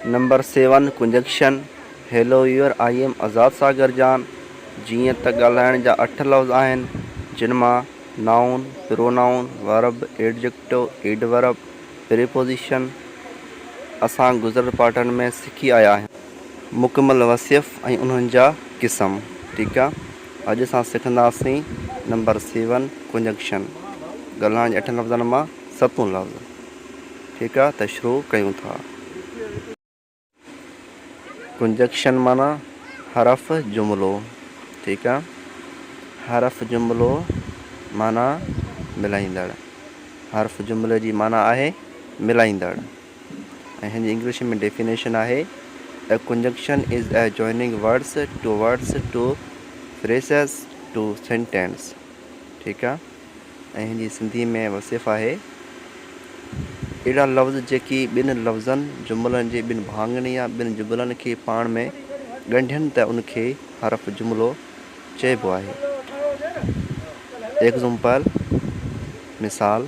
Number 7 conjunction. Hello your I am Azad Sagar Jaan. जीअं त ॻाल्हाइण जा 8 लफ़्ज़ आहिनि, जिन मां noun, pronoun, verb, adjective, adverb, preposition असां गुज़िरियल पार्टनि में सिखी आया आहियूं। मुकमल वसिफ़ ऐं उन्हनि जा क़िस्म। ठीकु आहे, अॼु असां सिखंदासीं नंबर 7 कंजक्शन। ॻाल्हाइण जे 8 लफ़्ज़नि मां 7 लफ़्ज़। ठीकु आहे, त शुरू कयूं था। कंजक्शन माना हरफ़ जुमिलो। ठीकु आहे, हरफ़ जुमिलो माना मिलाईंदड़। हरफ़ जुमिले जी माना आहे मिलाईंदड़। ऐं हिन जी इंग्लिश में डेफिनेशन आहे a conjunction is a joining words to phrases to sentence. ठीकु आहे, ऐं हिन जी सिंधी में वसिफ़ आहे अहिड़ा लफ़्ज़ जेकी ॿिनि लफ़्ज़नि जुमिलनि जे ॿिनि भाङनि या ॿिनि जुमिलनि खे पाण में ॻंढियनि त उनखे हरफ़ जुमिलो चइबो आहे। एग्ज़ाम्पल, मिसाल,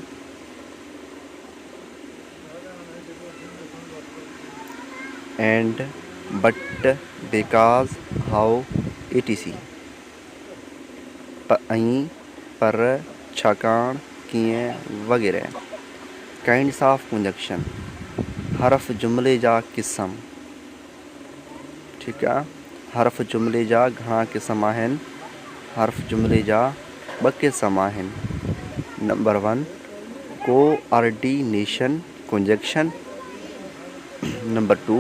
and, but, because, how, etc। ऐं, पर, छाकाणि, कीअं वग़ैरह। काइंड्स ऑफ कंजक्शन, हरफ़ जुमिले जा क़िस्म। ठीकु आहे, हरफ़ जुमिले जा घणा क़िस्म आहिनि? हरफ़ जुमिले जा 2 क़िस्म आहिनि। Number 1 coordination conjunction. नंबर 2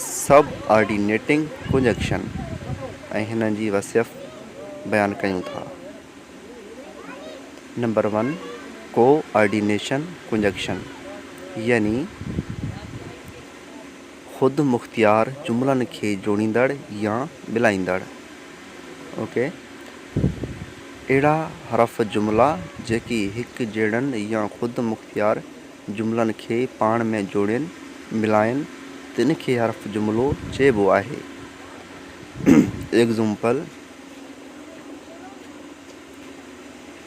सब ऑर्डिनेटिंग कंजक्शन। ऐं हिननि जी वसिफ़ बयानु कयूं था। नंबर 1 कोऑर्डिनेशन कंजक्शन, यानी ख़ुदि मुख़्तियार जुमिलनि खे जोड़ींदड़ या मिलाईंदड़। ओके, अहिड़ा हरफ़ जुमिला जेकी हिकु जहिड़नि या ख़ुदि मुख़्तियार जुमिलनि खे पाण में जोड़नि मिलाइनि तिन खे हरफ़ जुमिलो चइबो आहे। Example,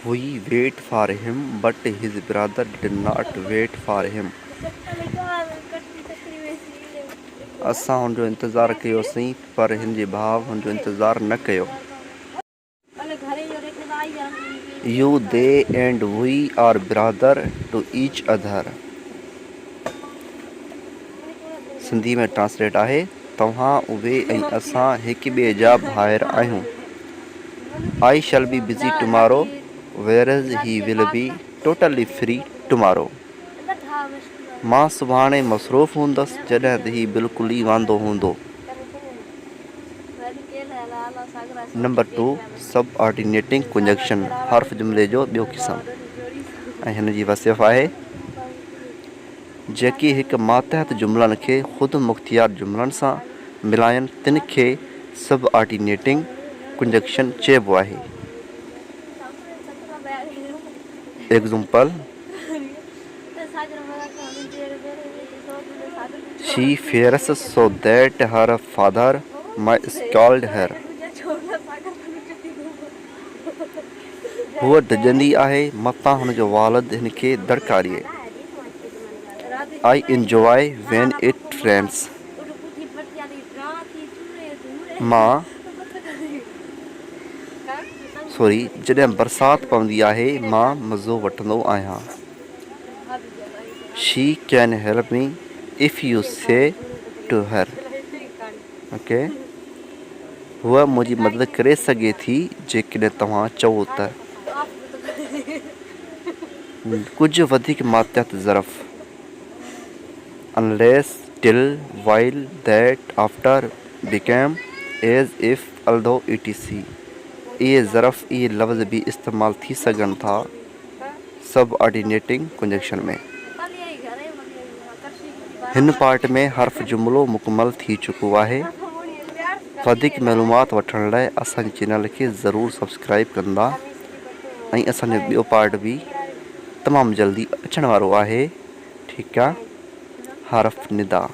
We wait for him, but his brother did not wait for him. असां हुनजो इंतज़ारु कयोसीं पर हिन जे भाउ हुनजो इंतज़ारु न कयो। You, they and we are brother to each other। Sindhi में ट्रांसलेट आहे तव्हां उहे ऐं असां हिक ॿिए जा भाइर आहियूं। I shall be busy tomorrow, whereas he will be totally free tomorrow। मां सुभाणे मसरूफ़ हूंदसि जॾहिं त ही बिल्कुलु ई वांदो हूंदो। नंबर 2 सब ऑर्डिनेटिंग कंजक्शन, हरफ़ जुमिले जो ॿियो क़िस्म। ऐं हिन जी वसिफ़ आहे जेकी हिकु मातहत जुमिलनि खे ख़ुदि मुख़्तियार जुमिलनि सां मिलाइनि तिन खे सब ऑर्डिनेटिंग कंजक्शन चइबो आहे। Example, She fears so that her father might scold her। हूअ डिॼंदी आहे मतां हुनजो वालिद हिन खे दड़कारीए। I enjoy when it rains। जॾहिं बरसाति पवंदी आहे मां मज़ो वठंदो आहियां। She can help me if you say to her। Okay, हूअ मुंहिंजी मदद करे सघे थी जेकॾहिं तव्हां चओ त। कुझु वधीक मातहत ज़रफ़, unless, till, while, that, after, became, as, if, although, etc। इहे ज़रफ़ इहे लफ़्ज़ बि इस्तेमालु थी सघनि था सब ऑर्डिनेटिंग कंजक्शन में। हिन पार्ट में हरफ़ जुमिलो मुकमल थी चुको आहे। वधीक मालूमात वठण लाइ असांजे चैनल खे ज़रूरु सब्सक्राइब कंदा ऐं असांजो ॿियो पार्ट बि तमामु जल्दी अचण वारो आहे। ठीकु आहे, हरफ़ निदा।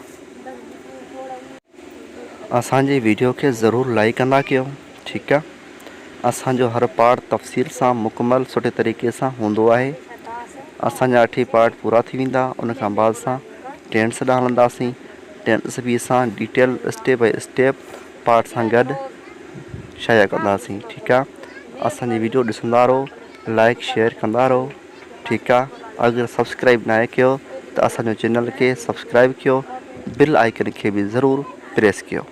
असांजे वीडियो खे ज़रूरु लाइक कंदा कयो। ठीकु आहे, असांजो हर पार्ट तफ़सील सां मुकमल सुठे तरीक़े सां हूंदो आहे। असांजा 8 पार्ट पूरा थी वेंदा, उन खां बाद असां टेंस ॾांहुं हलंदासीं। टेंस बि असां डिटेल स्टेप बाय स्टेप पाठ सां गॾु शाया कंदासीं। ठीकु आहे, असांजी वीडियो ॾिसंदा रहो, लाइक शेयर कंदा रहो। ठीकु आहे, अगरि सब्सक्राइब न कयो त असांजो चैनल खे सब्सक्राइब कयो, बिल आइकन खे बि ज़रूरु प्रेस कयो।